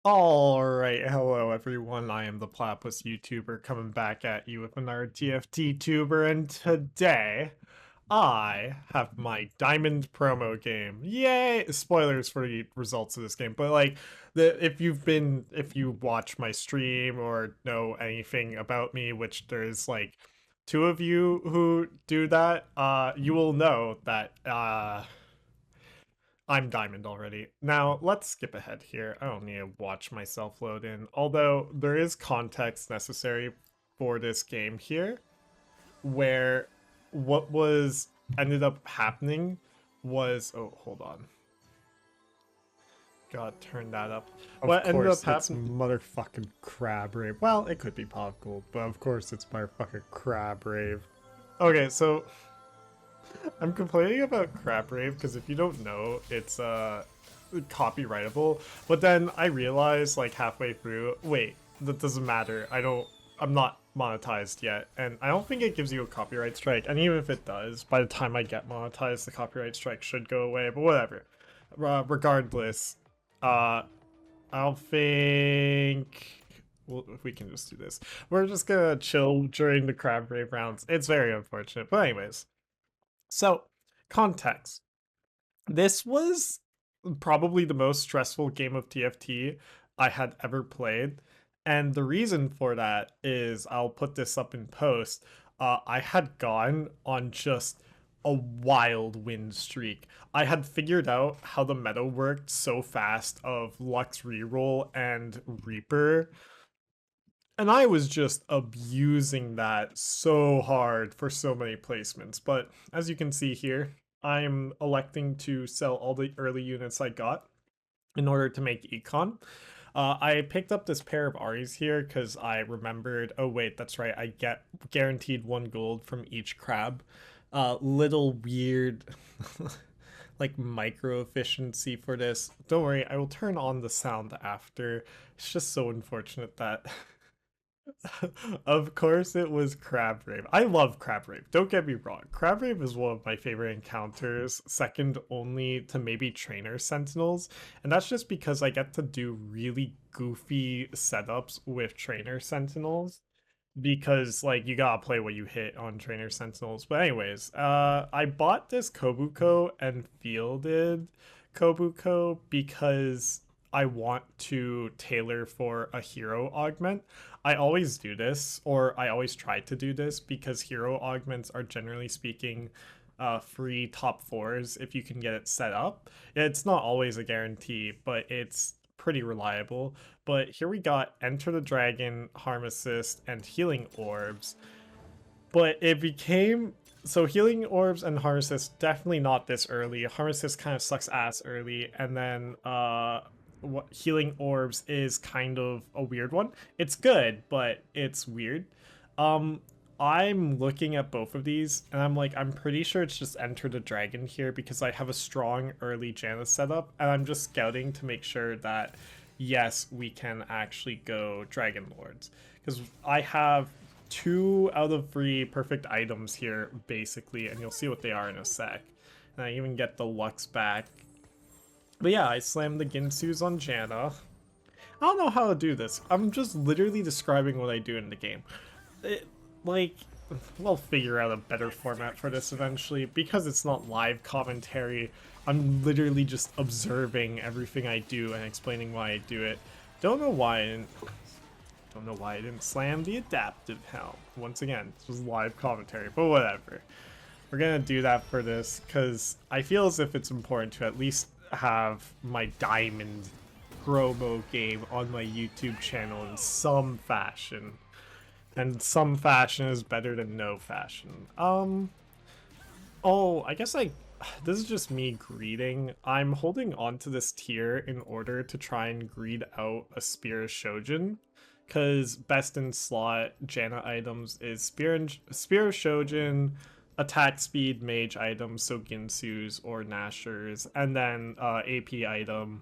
Alright, hello everyone, I am the Platypus YouTuber coming back at you with another TFT tuber, and today I have my Diamond promo game. Yay! Spoilers for the results of this game, but like, if you watch my stream or know anything about me, which there's like two of you who do that, you will know that, I'm diamond already. Now, let's skip ahead here. I don't need to watch myself load in. Although, there is context necessary for this game here, where what was ended up happening was... Oh, hold on. Gotta turn that up. Of What ended up course, it's happening... motherfucking crab rave. Well, it could be pop gold, but of course it's motherfucking crab rave. Okay, so... I'm complaining about Crap Rave because if you don't know, it's copyrightable. But then I realized like halfway through, wait, that doesn't matter. I'm not monetized yet, and I don't think it gives you a copyright strike. And even if it does, by the time I get monetized, the copyright strike should go away. But whatever. Regardless, I don't think. Well, if we can just do this, we're just gonna chill during the Crab Rave rounds. It's very unfortunate, but anyways. So, context. This was probably the most stressful game of TFT I had ever played. And the reason for that is I'll put this up in post. I had gone on just a wild win streak. I had figured out how the meta worked so fast of Lux Reroll and Reaper, and I was just abusing that so hard for so many placements. But as you can see here, I'm electing to sell all the early units I got in order to make econ. I picked up this pair of Aries here because I remembered, oh wait, that's right, I get guaranteed 1 gold from each crab. Little weird like micro efficiency for this. Don't worry, I will turn on the sound after. It's just so unfortunate that of course it was Crab Rave. I love Crab Rave. Don't get me wrong. Crab Rave is one of my favorite encounters, second only to maybe Trainer Sentinels. And that's just because I get to do really goofy setups with Trainer Sentinels. Because like you gotta play what you hit on Trainer Sentinels. But anyways, I bought this Kobuko and fielded Kobuko because I want to tailor for a hero augment. I always do this, or I always try to do this, because hero augments are generally speaking free top fours if you can get it set up. It's not always a guarantee, but it's pretty reliable. But here we got Enter the Dragon, Harm Assist, and Healing Orbs. But it became... So Healing Orbs and Harm Assist, definitely not this early. Harm Assist kind of sucks ass early, and then what Healing Orbs is kind of a weird one. It's good, but it's weird. Um, I'm looking at both of these, and I'm like, I'm pretty sure it's just Enter the Dragon here because I have a strong early Janus setup, and I'm just scouting to make sure that, yes, we can actually go Dragon Lords. Because I have 2 out of 3 perfect items here, basically, and you'll see what they are in a sec. And I even get the Lux back. But yeah, I slammed the Ginsus on Janna. I don't know how to do this. I'm just literally describing what I do in the game. Like, we'll figure out a better format for this eventually. Because it's not live commentary, I'm literally just observing everything I do and explaining why I do it. Don't know why I didn't slam the adaptive helm. Once again, this was live commentary, but whatever. We're gonna do that for this, because I feel as if it's important to at least have my Diamond promo game on my YouTube channel in some fashion. And some fashion is better than no fashion. Oh, I guess this is just me greeding. I'm holding on to this tier in order to try and greed out a Spear Shojin, because best in slot Janna items is Spear Shojin, attack speed mage items, so Ginsus or Nashers, and then AP item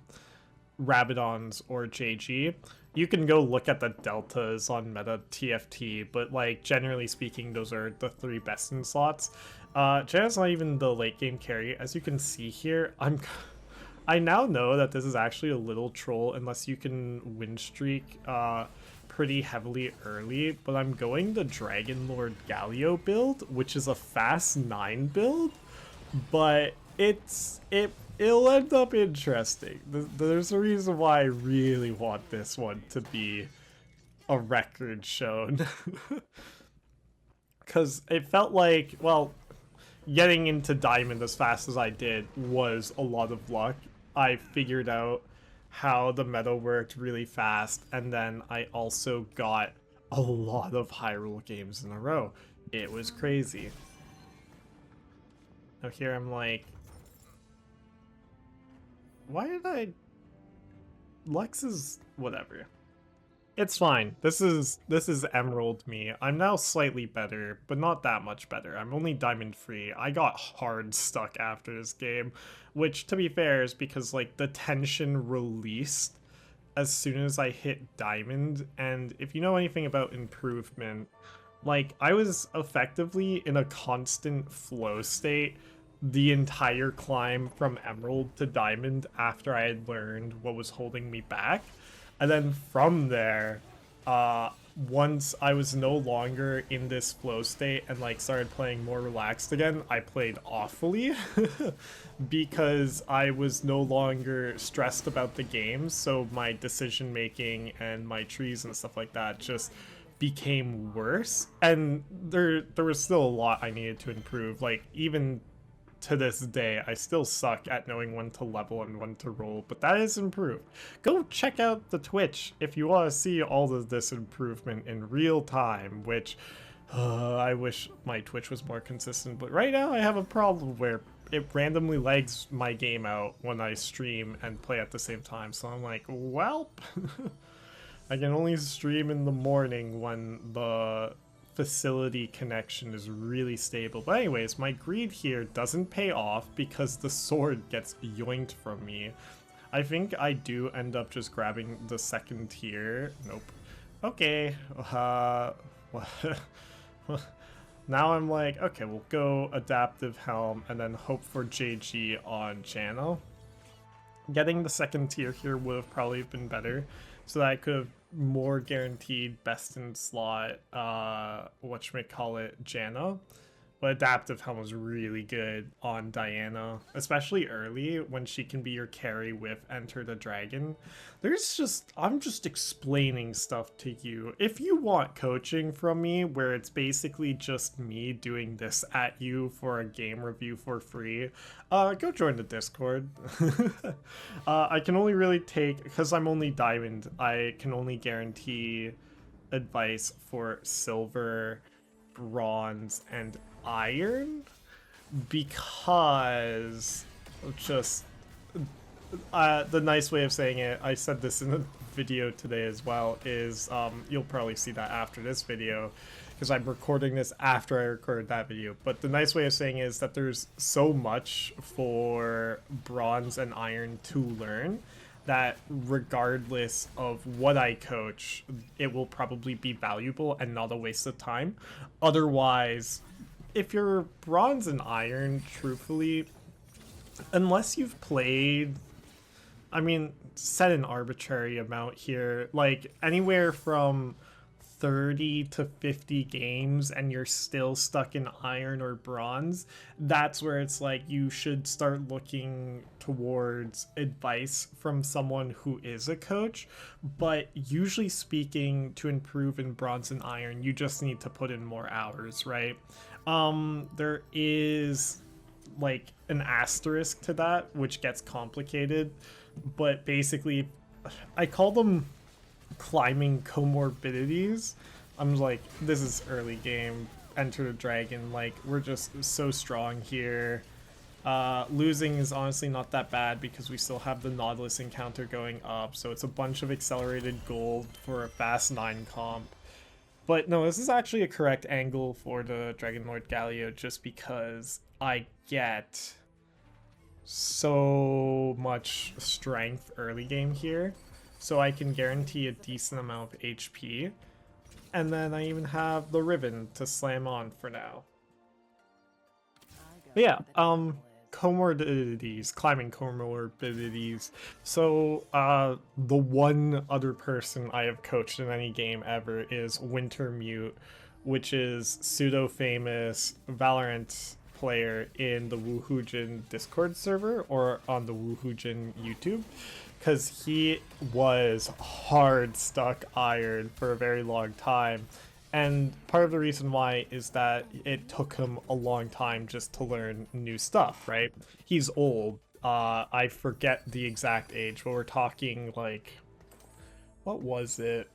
Rabadons or JG. You can go look at the deltas on meta TFT, but like generally speaking, those are the 3 best in slots. Janna's not even the late game carry. As you can see here, I now know that this is actually a little troll unless you can win streak pretty heavily early, but I'm going the Dragon Lord Galio build, which is a fast 9 build, but it'll end up interesting. There's a reason why I really want this one to be a record shown. Because it felt like, well, getting into Diamond as fast as I did was a lot of luck. I figured out how the meta worked really fast, and then I also got a lot of Hyrule games in a row. It was crazy. Now here I'm like, why did I... Lex is... whatever. It's fine. This is Emerald me. I'm now slightly better, but not that much better. I'm only diamond free. I got hard stuck after this game, which to be fair is because like the tension released as soon as I hit diamond, and if you know anything about improvement, like I was effectively in a constant flow state the entire climb from emerald to diamond after I had learned what was holding me back. And then from there, once I was no longer in this flow state and like started playing more relaxed again, I played awfully because I was no longer stressed about the game. So my decision making and my trees and stuff like that just became worse. And there was still a lot I needed to improve. Like even to this day, I still suck at knowing when to level and when to roll, but that is improved. Go check out the Twitch if you want to see all of this improvement in real time, which I wish my Twitch was more consistent, but right now I have a problem where it randomly lags my game out when I stream and play at the same time, so I'm like, welp. I can only stream in the morning when the facility connection is really stable. But anyways, my greed here doesn't pay off because the sword gets yoinked from me. I think I do end up just grabbing the second tier. Nope. Okay. Now I'm like, okay, we'll go adaptive helm and then hope for JG on channel. Getting the second tier here would have probably been better, so that I could have more guaranteed best in slot whatchamacallit Janna. But adaptive helm was really good on Diana, especially early when she can be your carry with Enter the Dragon. I'm just explaining stuff to you. If you want coaching from me where it's basically just me doing this at you for a game review for free, go join the Discord. I can only really take, because I'm only diamond, I can only guarantee advice for silver, bronze, and iron, because just the nice way of saying it, I said this in a video today as well, is you'll probably see that after this video because I'm recording this after I recorded that video, but the nice way of saying it is that there's so much for bronze and iron to learn that regardless of what I coach, it will probably be valuable and not a waste of time. Otherwise, if you're bronze and iron, truthfully, unless you've played, I mean, set an arbitrary amount here, like anywhere from 30 to 50 games and you're still stuck in iron or bronze, that's where it's like you should start looking towards advice from someone who is a coach. But usually speaking, to improve in bronze and iron, you just need to put in more hours, right? There is like an asterisk to that, which gets complicated, but basically I call them climbing comorbidities. I'm like, this is early game, Enter the Dragon, like we're just so strong here. Losing is honestly not that bad because we still have the Nautilus encounter going up, so it's a bunch of accelerated gold for a fast 9 comp. But no, this is actually a correct angle for the Dragon Lord Galio, just because I get so much strength early game here, so I can guarantee a decent amount of HP, and then I even have the ribbon to slam on for now. But yeah, comorbidities, climbing comorbidities. So, the one other person I have coached in any game ever is Wintermute, which is pseudo-famous Valorant player in the Woohoojin Discord server or on the Woohoojin YouTube, because he was hard stuck iron for a very long time. And part of the reason why is that it took him a long time just to learn new stuff, right? He's old. I forget the exact age, but we're talking like, what was it?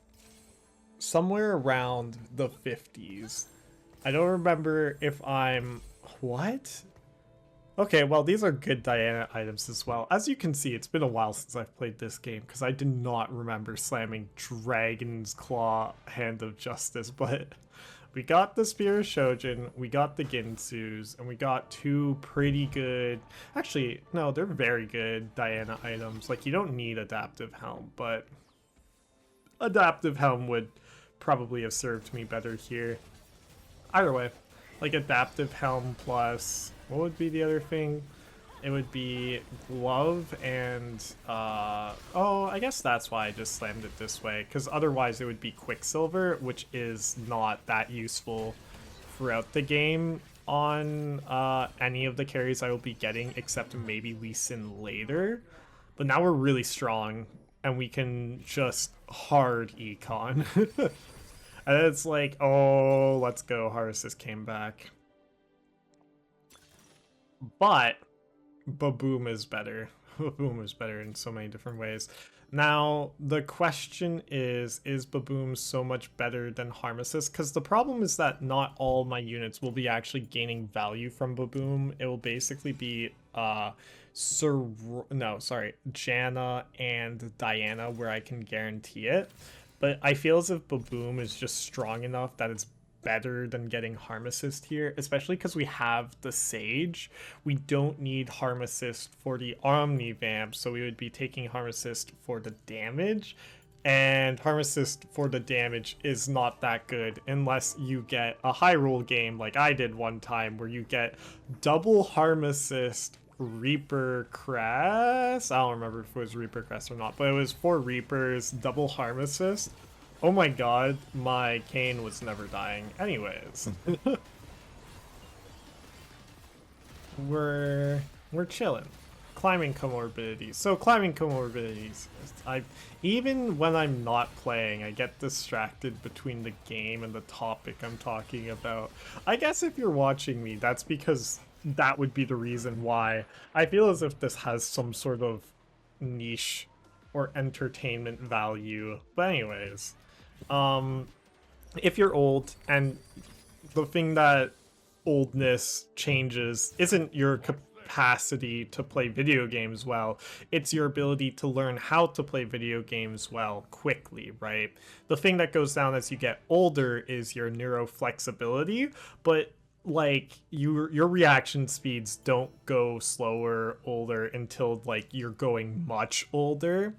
Somewhere around the 50s. I don't remember if I'm... What? Okay, well, these are good Diana items as well. As you can see, it's been a while since I've played this game, because I did not remember slamming Dragon's Claw Hand of Justice, but we got the Spear of Shojin, we got the Ginsus, and we got two pretty good... Actually, no, they're very good Diana items. Like, you don't need Adaptive Helm, but Adaptive Helm would probably have served me better here. Either way, like Adaptive Helm plus... What would be the other thing? It would be Glove and... oh, I guess that's why I just slammed it this way, because otherwise it would be Quicksilver, which is not that useful throughout the game on any of the carries I will be getting, except maybe Lee Sin later. But now we're really strong, and we can just hard econ. And it's like, oh, let's go, Harsis came back. But Baboom is better. Baboom is better in so many different ways. Now, the question is Baboom so much better than Harmesis? Because the problem is that not all my units will be actually gaining value from Baboom. It will basically be Janna and Diana where I can guarantee it. But I feel as if Baboom is just strong enough that it's better than getting Harm Assist here, especially because we have the Sage. We don't need Harm Assist for the Omnivamp, so we would be taking Harm Assist for the damage. And Harm Assist for the damage is not that good unless you get a high roll game like I did one time where you get double Harm Assist Reaper Crest. I don't remember if it was Reaper Crest or not, but it was 4 Reapers, double Harm Assist. Oh my god, my Kayn was never dying. Anyways. We're chilling. Climbing comorbidities. So climbing comorbidities. Even when I'm not playing, I get distracted between the game and the topic I'm talking about. I guess if you're watching me, that's because that would be the reason why. I feel as if this has some sort of niche or entertainment value. But anyways, if you're old, and the thing that oldness changes isn't your capacity to play video games well, it's your ability to learn how to play video games well quickly, right? The thing that goes down as you get older is your neuroflexibility, but like your reaction speeds don't go slower older until like you're going much older.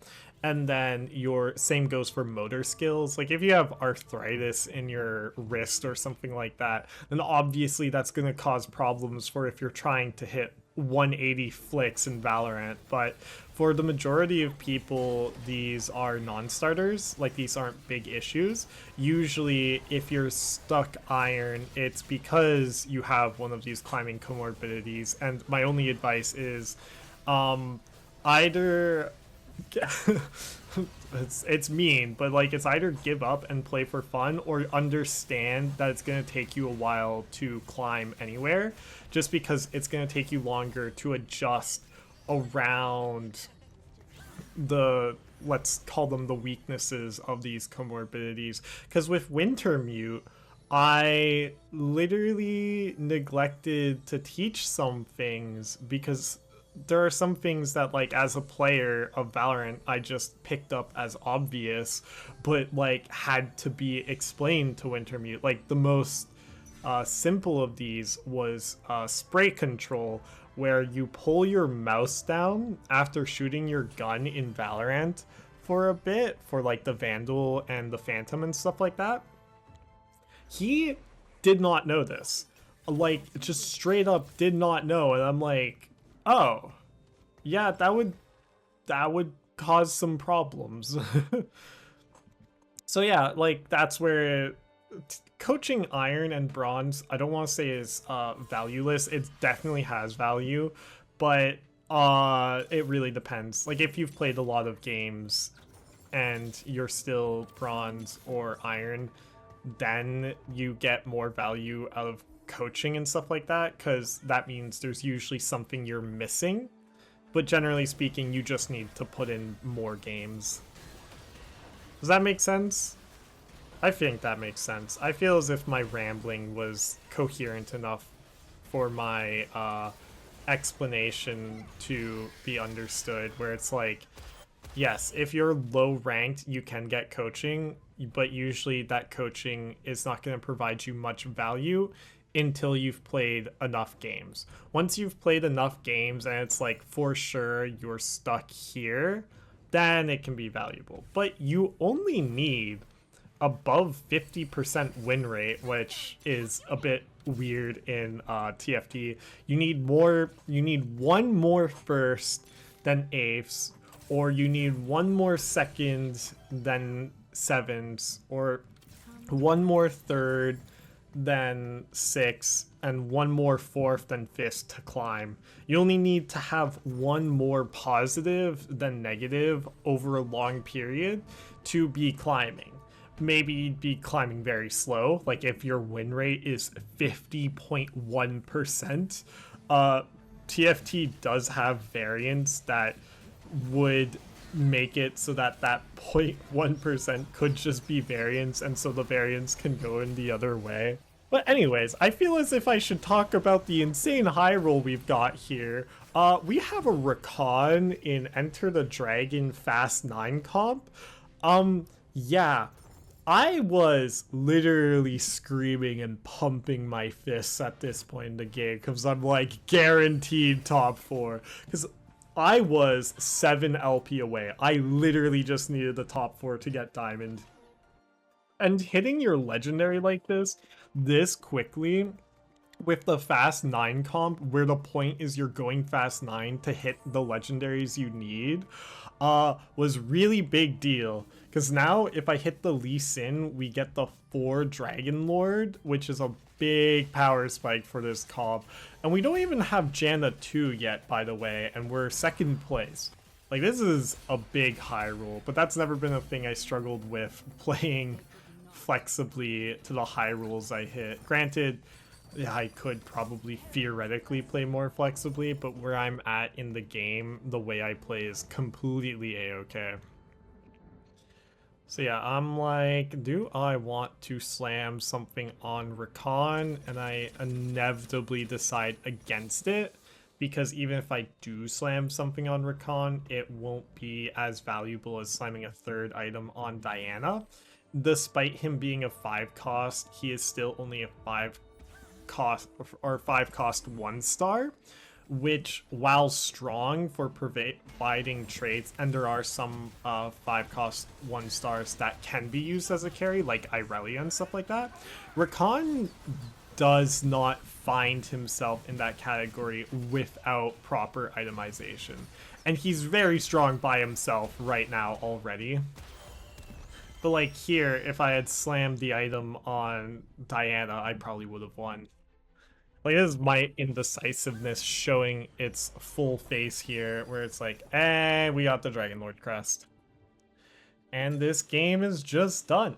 And then your same goes for motor skills. Like if you have arthritis in your wrist or something like that, then obviously that's going to cause problems for if you're trying to hit 180 flicks in Valorant. But for the majority of people, these are non-starters. Like these aren't big issues. Usually if you're stuck iron, it's because you have one of these climbing comorbidities. And my only advice is either it's mean, but like it's either give up and play for fun or understand that it's going to take you a while to climb anywhere, just because it's going to take you longer to adjust around the, let's call them the weaknesses of these comorbidities. Because with Wintermute, I literally neglected to teach some things because there are some things that, like, as a player of Valorant, I just picked up as obvious, but, like, had to be explained to Wintermute. Like, the most simple of these was spray control, where you pull your mouse down after shooting your gun in Valorant for a bit, for, like, the Vandal and the Phantom and stuff like that. He did not know this. Like, just straight up did not know, and I'm like, Oh, yeah, that would cause some problems. So yeah, like that's where coaching iron and bronze, I don't want to say is valueless. It definitely has value, but it really depends. Like if you've played a lot of games and you're still bronze or iron, then you get more value out of coaching and stuff like that, because that means there's usually something you're missing. But generally speaking, you just need to put in more games. Does that make sense? I think that makes sense. I feel as if my rambling was coherent enough for my explanation to be understood, where it's like, yes, if you're low ranked, you can get coaching, but usually that coaching is not going to provide you much value until you've played enough games. Once you've played enough games and it's like for sure you're stuck here, then it can be valuable. But you only need above 50% win rate, which is a bit weird in TFT. You need more. You need one more first than eighths, or you need one more second than sevens, or one more third than six, and one more fourth than fifth to climb. You only need to have one more positive than negative over a long period to be climbing. Maybe be climbing very slow, like if your win rate is 50.1%. TFT does have variants that would make it so that that 0.1% could just be variance, and so the variance can go in the other way. But anyways, I feel as if I should talk about the insane high roll we've got here. We have a Rakan in Enter the Dragon Fast 9 comp. Yeah, I was literally screaming and pumping my fists at this point in the game because I'm like guaranteed top 4. Because I was 7 LP away. I literally just needed the top 4 to get diamond. And hitting your legendary like this quickly with the fast 9 comp, where the point is you're going fast 9 to hit the legendaries you need, was really big deal. Because now if I hit the Lee Sin, we get the 4 Dragon Lord, which is a big power spike for this comp. And we don't even have Janna 2 yet, by the way, and we're second place. Like, this is a big high roll, but that's never been a thing I struggled with playing flexibly to the high rolls I hit. Granted, yeah, I could probably theoretically play more flexibly, but where I'm at in the game, the way I play is completely a-okay. So yeah, I'm like, do I want to slam something on Rakan? And I inevitably decide against it, because even if I do slam something on Rakan, it won't be as valuable as slamming a third item on Diana. Despite him being a 5 cost, he is still only a 5 cost or 5 cost 1 star, which, while strong for providing traits, and there are some 5 cost 1 stars that can be used as a carry, like Irelia and stuff like that, Rakan does not find himself in that category without proper itemization. And he's very strong by himself right now already. But like here, if I had slammed the item on Diana, I probably would have won. Like, this is my indecisiveness showing its full face here, where it's like, we got the Dragon Lord crest. And this game is just done.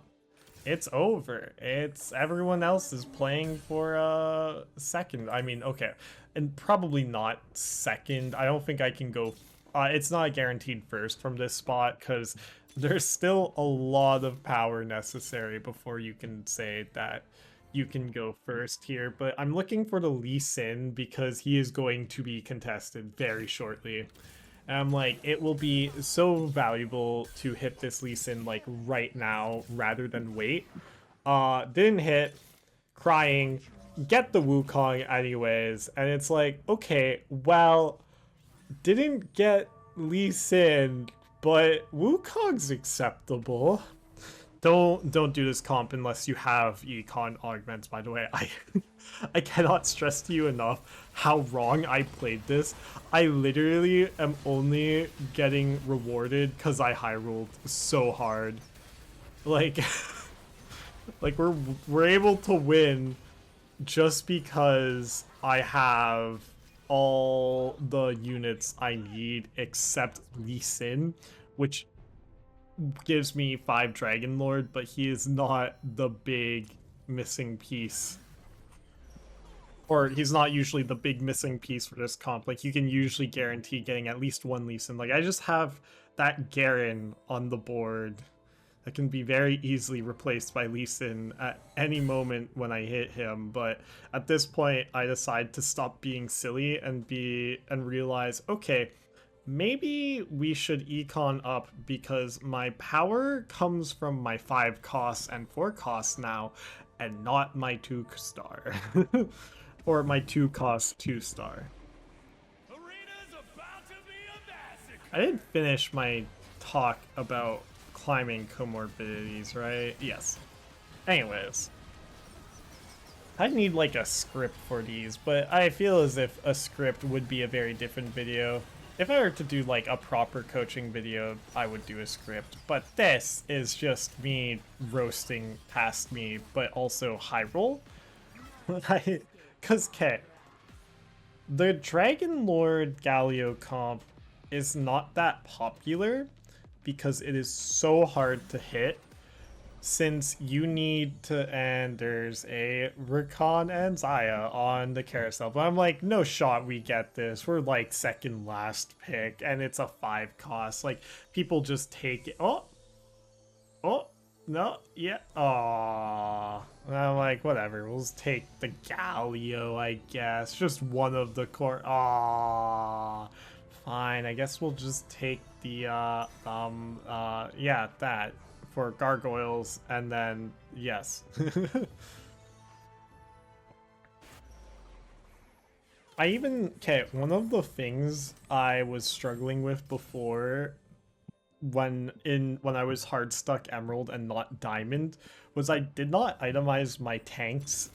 It's over. It's everyone else is playing for second. I mean, okay, and probably not second. I don't think I can go. It's not a guaranteed first from this spot, because there's still a lot of power necessary before you can say that you can go first here. But I'm looking for the Lee Sin because he is going to be contested very shortly. And I'm like, it will be so valuable to hit this Lee Sin like right now rather than wait. Didn't hit, crying, get the Wukong anyways, and it's like, okay, well, didn't get Lee Sin, but Wukong's acceptable. Don't do this comp unless you have econ augments, by the way. I cannot stress to you enough how wrong I played this. I literally am only getting rewarded because I high rolled so hard. Like like we're able to win just because I have all the units I need except Lee Sin, which gives me 5 Dragon Lord, but he is not the big missing piece. Or he's not usually the big missing piece for this comp. Like, you can usually guarantee getting at least one Lee Sin. Like, I just have that Garen on the board that can be very easily replaced by Lee Sin at any moment when I hit him. But at this point, I decide to stop being silly and realize, okay, maybe we should econ up because my power comes from my 5 costs and 4 costs now, and not my 2 star. Or my 2 cost 2 star. I didn't finish my talk about climbing comorbidities, right? Yes. Anyways. I need like a script for these, but I feel as if a script would be a very different video. If I were to do like a proper coaching video, I would do a script. But this is just me roasting past me, but also high roll. Cause okay, the Dragon Lord Galio comp is not that popular because it is so hard to hit, since you need to, and there's a Rakan and Zaya on the carousel, but I'm like, no shot we get this. We're like second last pick and it's a 5 cost. Like, people just take it. Oh, no, yeah, aww. I'm like, whatever, we'll just take the Galio, I guess. Just one of the core. Aww. Fine, I guess we'll just take the, yeah, that for gargoyles, and then, yes. Okay, one of the things I was struggling with before when I was hard stuck Emerald and not Diamond was I did not itemize my tanks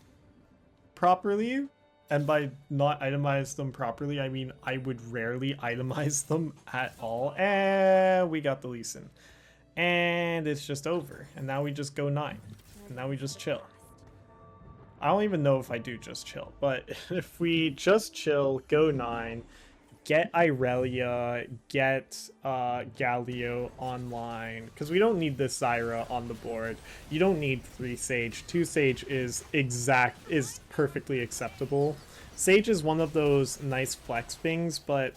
properly. And by not itemize them properly, I mean I would rarely itemize them at all. And we got the Lee Sin. And it's just over. And now we just go 9. And now we just chill. I don't even know if I do just chill. But if we just chill, go 9, get Irelia, get Galio online. Because we don't need this Zyra on the board. You don't need 3 Sage. 2 Sage is perfectly acceptable. Sage is one of those nice flex things, but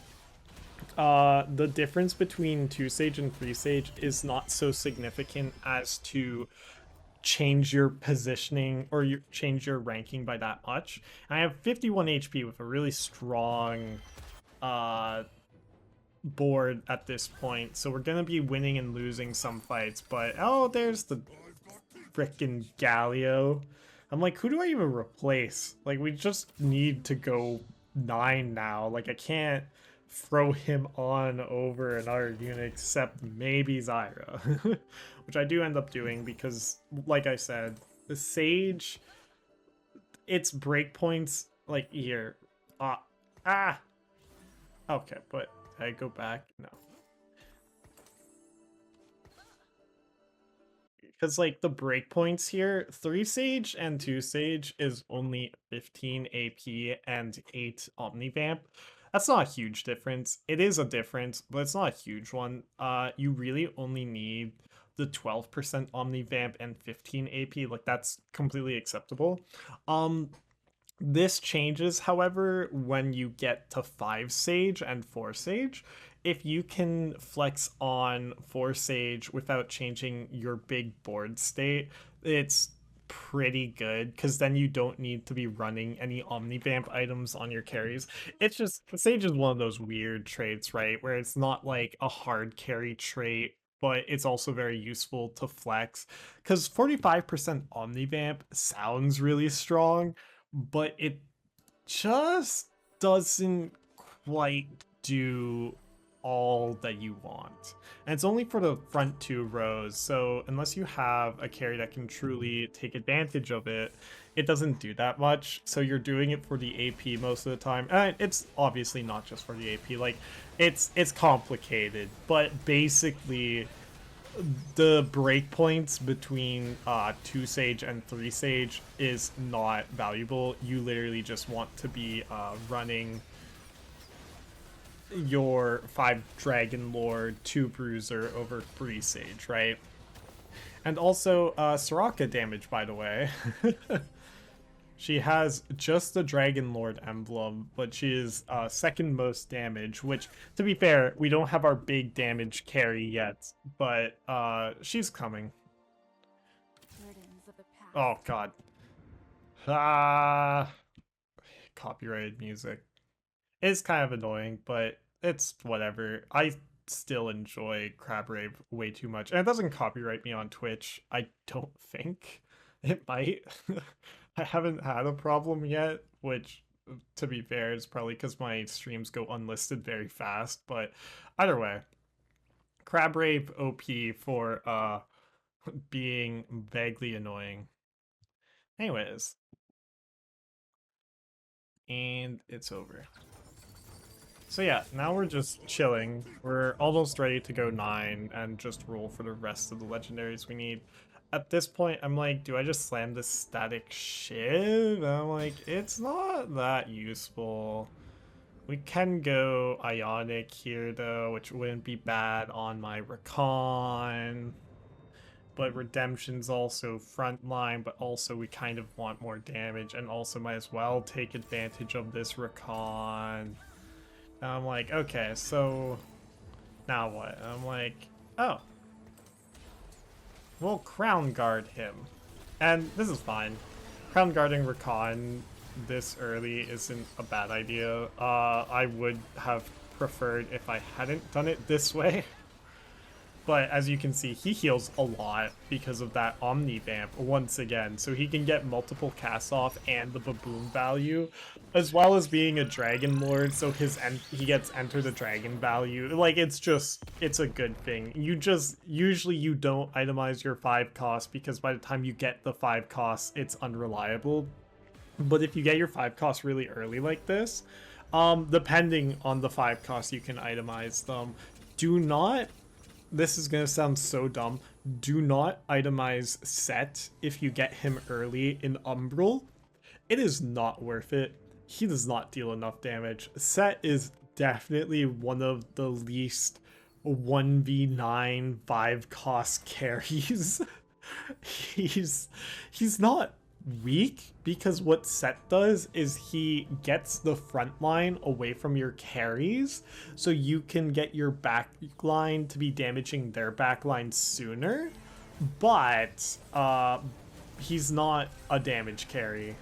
the difference between 2 Sage and 3 Sage is not so significant as to change your positioning or change your ranking by that much. And I have 51 HP with a really strong board at this point, so we're gonna be winning and losing some fights. But oh, there's the frickin' Galio. I'm like, who do I even replace? Like, we just need to go 9 now. Like, I can't throw him on over another unit except maybe Zyra. Which I do end up doing because, like I said, the Sage, its breakpoints, like, here. Okay, but I go back? No. Because, like, the breakpoints here, 3 Sage and 2 Sage is only 15 AP and 8 Omnivamp. That's not a huge difference. It is a difference, but it's not a huge one. You really only need the 12% Omnivamp and 15 AP. Like, that's completely acceptable. This changes, however, when you get to 5 Sage and 4 Sage. If you can flex on 4 Sage without changing your big board state, it's pretty good, because then you don't need to be running any Omnivamp items on your carries. It's just, Sage is one of those weird traits, right, where it's not like a hard carry trait, but it's also very useful to flex, because 45% Omnivamp sounds really strong, but it just doesn't quite do all that you want. And it's only for the front 2 rows, so unless you have a carry that can truly take advantage of it, it doesn't do that much. So you're doing it for the AP most of the time. And it's obviously not just for the AP, like it's complicated, but basically the breakpoints between 2 Sage and 3 Sage is not valuable. You literally just want to be running your 5 Dragon Lord, 2 Bruiser over 3 Sage, right? And also, Soraka damage, by the way. She has just the Dragon Lord emblem, but she is second most damage, which, to be fair, we don't have our big damage carry yet, but she's coming. Oh, God. Copyrighted music. It's kind of annoying, but it's whatever. I still enjoy Crab Rave way too much. And it doesn't copyright me on Twitch, I don't think. It might. I haven't had a problem yet, which, to be fair, is probably because my streams go unlisted very fast, but either way. Crab Rave OP for being vaguely annoying. Anyways. And it's over. So yeah, now we're just chilling. We're almost ready to go 9 and just roll for the rest of the legendaries we need. At this point, I'm like, do I just slam this static shiv? And I'm like, it's not that useful. We can go Ionic here though, which wouldn't be bad on my Recon. But Redemption's also frontline, but also we kind of want more damage, and also might as well take advantage of this Recon. And I'm like, okay, so now what? And I'm like, oh, we'll Crown Guard him. And this is fine. Crown Guarding Recon this early isn't a bad idea. I would have preferred if I hadn't done it this way. But as you can see, he heals a lot because of that Omni Vamp once again. So he can get multiple casts off and the Baboon value, as well as being a Dragon Lord, so he gets Enter the Dragon value. Like, it's a good thing. Usually you don't itemize your 5 costs because by the time you get the 5 costs, it's unreliable. But if you get your 5 costs really early like this, depending on the 5 costs, you can itemize them. Do not... This is going to sound so dumb. Do not itemize Set if you get him early in Umbral. It is not worth it. He does not deal enough damage. Set is definitely one of the least 1v9 5 cost carries. He's not weak, because what Set does is he gets the front line away from your carries, so you can get your back line to be damaging their back line sooner, but he's not a damage carry.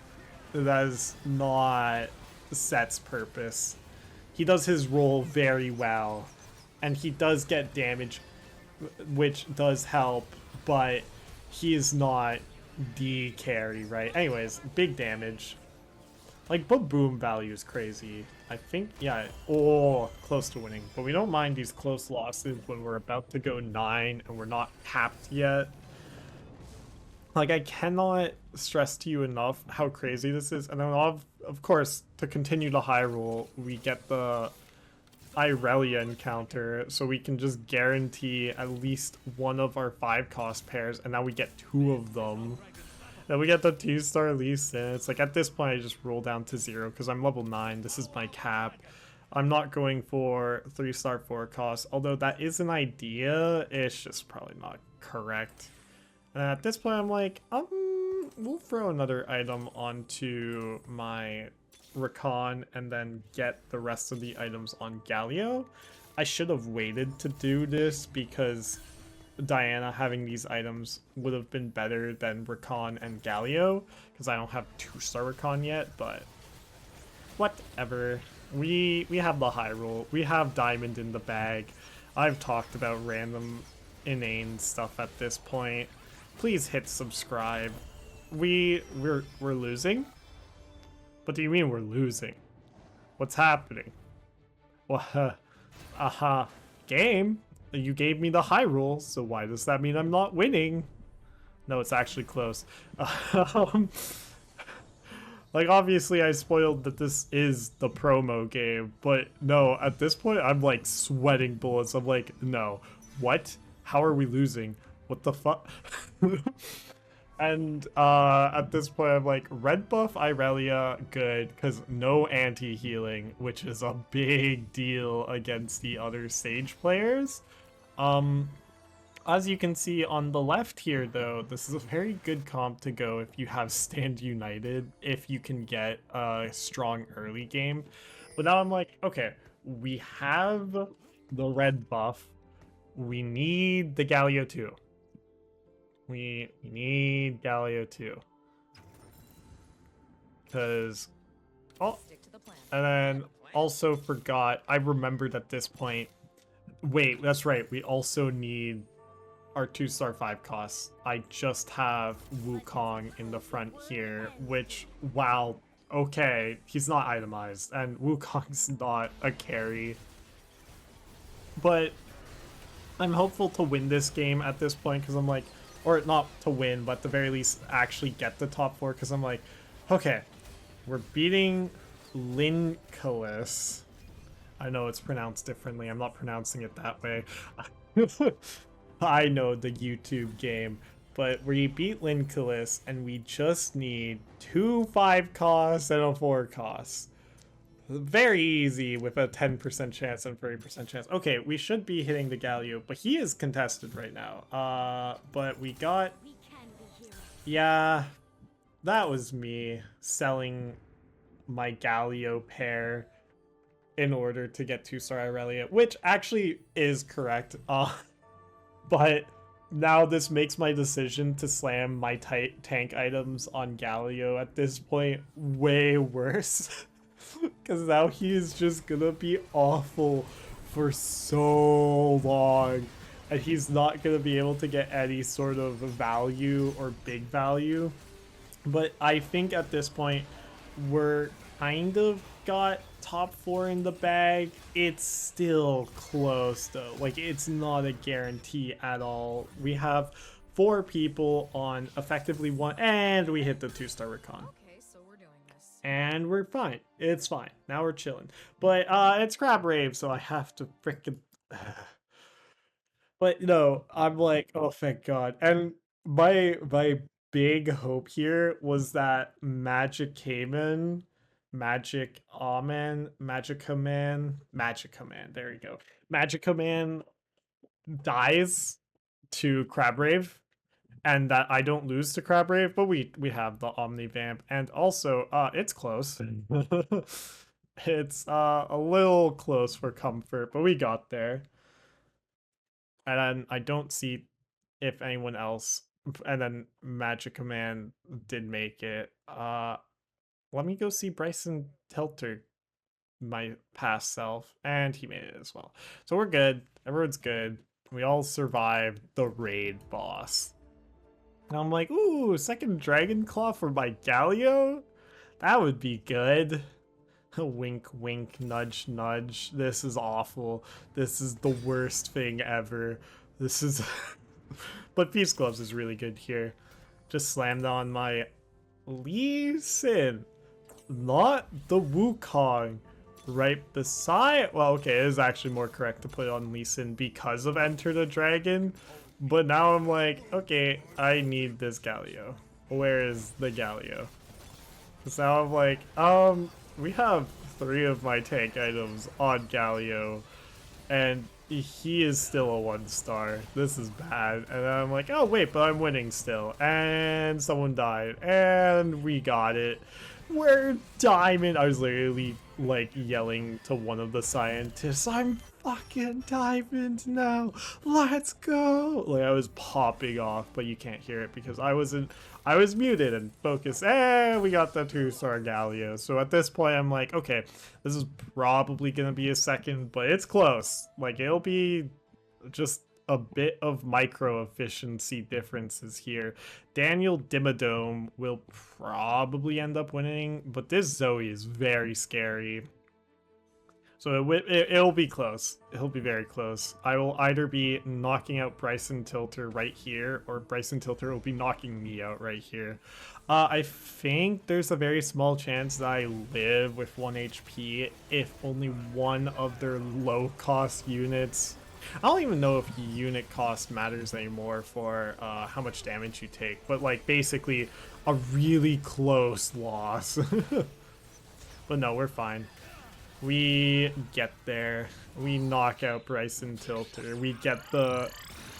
That is not Set's purpose. He does his role very well, and he does get damage, which does help, but he is not the carry, right? Anyways, big damage. Like, Baboom value is crazy. I think, yeah, close to winning. But we don't mind these close losses when we're about to go 9 and we're not capped yet. Like, I cannot stress to you enough how crazy this is. And then, of course, to continue the high roll, we get the Irelia encounter, so we can just guarantee at least one of our 5 cost pairs, and now we get 2 of them. Then we get the 2-star Lee Sin. It's like, at this point I just roll down to 0 because I'm level 9. This is my cap. I'm not going for 3-star 4 cost, although that is an idea. It's just probably not correct. And at this point I'm like, we'll throw another item onto my Recon and then get the rest of the items on Galio. I should have waited to do this because Diana having these items would have been better than Recon and Galio, because I don't have 2-star Recon yet, but whatever. We have the high roll. We have Diamond in the bag. I've talked about random inane stuff at this point. Please hit subscribe. We're losing? What do you mean we're losing? What's happening? What? Aha. Game? You gave me the high roll, so why does that mean I'm not winning? No, it's actually close. Um, like, obviously I spoiled that this is the promo game, but no, at this point I'm like sweating bullets. I'm like, no. What? How are we losing? What the fuck? And at this point, I'm like, red buff Irelia, good, because no anti-healing, which is a big deal against the other Sage players. Um, as you can see on the left here, though, this is a very good comp to go if you have Stand United, if you can get a strong early game. But now I'm like, okay, we have the red buff. We need the Galio too. We need Galio too. Because, oh, and then also forgot, I remembered at this point, wait, that's right, we also need our 2-star 5 costs. I just have Wukong in the front here, which, wow, okay, he's not itemized, and Wukong's not a carry. But I'm hopeful to win this game at this point, because I'm like, or not to win, but at the very least actually get the top 4, because I'm like, okay, we're beating Lincolus. I know it's pronounced differently. I'm not pronouncing it that way. I know the YouTube game. But we beat Lincolus, and we just need 2 5 costs and a 4 costs. Very easy with a 10% chance and 30% chance. Okay, we should be hitting the Galio, but he is contested right now. But we got... Yeah, that was me selling my Galio pair in order to get 2-star Irelia, which actually is correct. But now this makes my decision to slam my tank items on Galio at this point way worse. Because now he is just gonna be awful for so long. And he's not gonna be able to get any sort of value or big value. But I think at this point, we're kind of got top 4 in the bag. It's still close though. Like, it's not a guarantee at all. We have 4 people on effectively 1, and we hit the 2-star recon. Okay, so we're doing this. And we're fine. It's fine. Now we're chilling. But it's Crab Rave, so I have to freaking... But no, I'm like, oh, thank God. And my big hope here was that Magic Cayman, Magic Amen, Magic Command, there you go. Magic Command dies to Crabrave, and that I don't lose to Crabrave, but we have the Omnivamp, and also it's close. It's a little close for comfort, but we got there. And then I don't see if anyone else, and then Magic Command did make it. Let me go see Bryson Telter, my past self, and he made it as well. So we're good. Everyone's good. We all survived the raid boss. And I'm like, ooh, second Dragon Claw for my Galio? That would be good. Wink, wink, nudge, nudge. This is awful. This is the worst thing ever. This is... But Peace Gloves is really good here. Just slammed on my Lee Sin. Not the Wukong. Right beside... Well, okay, it is actually more correct to put it on Lee Sin because of Enter the Dragon. But now I'm like, okay, I need this Galio. Where is the Galio? So now I'm like, we have 3 of my tank items on Galio, and he is still a 1-star. This is bad. And then I'm like, oh wait, but I'm winning still. And someone died, and we got it. We're diamond. I was literally like yelling to one of the scientists, I'm fucking diamond now. Let's go. Like, I was popping off, but you can't hear it because I was muted and focused. And we got the 2-star Galio. So at this point, I'm like, okay, this is probably gonna be a second, but it's close. Like, it'll be just a bit of micro efficiency differences here. Daniel Dimmadome will probably end up winning, but this Zoe is very scary. So it'll be close. It'll be very close. I will either be knocking out Bryson Tilter right here, or Bryson Tilter will be knocking me out right here. I think there's a very small chance that I live with 1 HP if only one of their low-cost units... I don't even know if unit cost matters anymore for how much damage you take, but like basically a really close loss. But no, we're fine. We get there. We knock out Bryson Tilter. We get the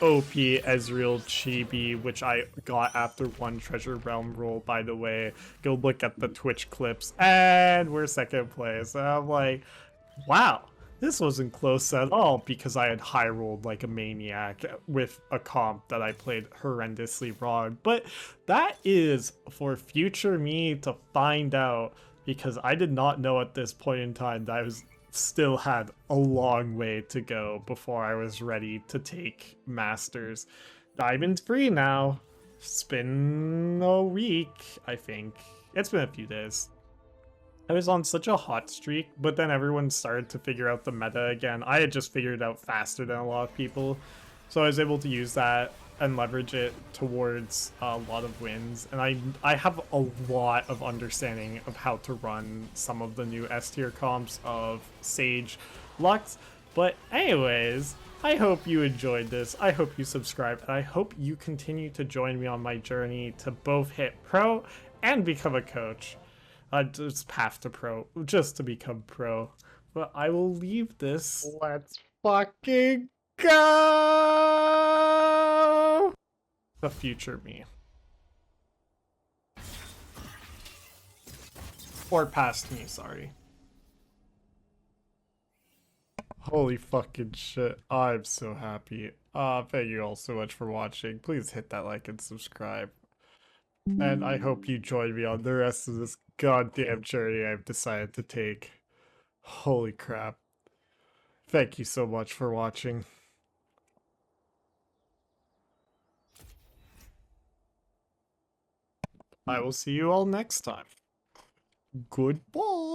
OP Ezreal Chibi, which I got after one Treasure Realm roll, by the way. Go look at the Twitch clips. And we're second place. And I'm like, wow, this wasn't close at all because I had high rolled like a maniac with a comp that I played horrendously wrong. But that is for future me to find out, because I did not know at this point in time that I was still had a long way to go before I was ready to take Masters. Diamond free now. It's been a week, I think. It's been a few days. I was on such a hot streak, but then everyone started to figure out the meta again. I had just figured it out faster than a lot of people, so I was able to use that and leverage it towards a lot of wins. And I have a lot of understanding of how to run some of the new S tier comps of Sage, Lux. But anyways, I hope you enjoyed this. I hope you subscribe, and I hope you continue to join me on my journey to both hit pro and become a coach. Just path to pro, just to become pro. But I will leave this. Let's fucking go! The future me. Or past me, sorry. Holy fucking shit. I'm so happy. Thank you all so much for watching. Please hit that like and subscribe. And I hope you join me on the rest of this goddamn journey I've decided to take. Holy crap. Thank you so much for watching. I will see you all next time. Goodbye.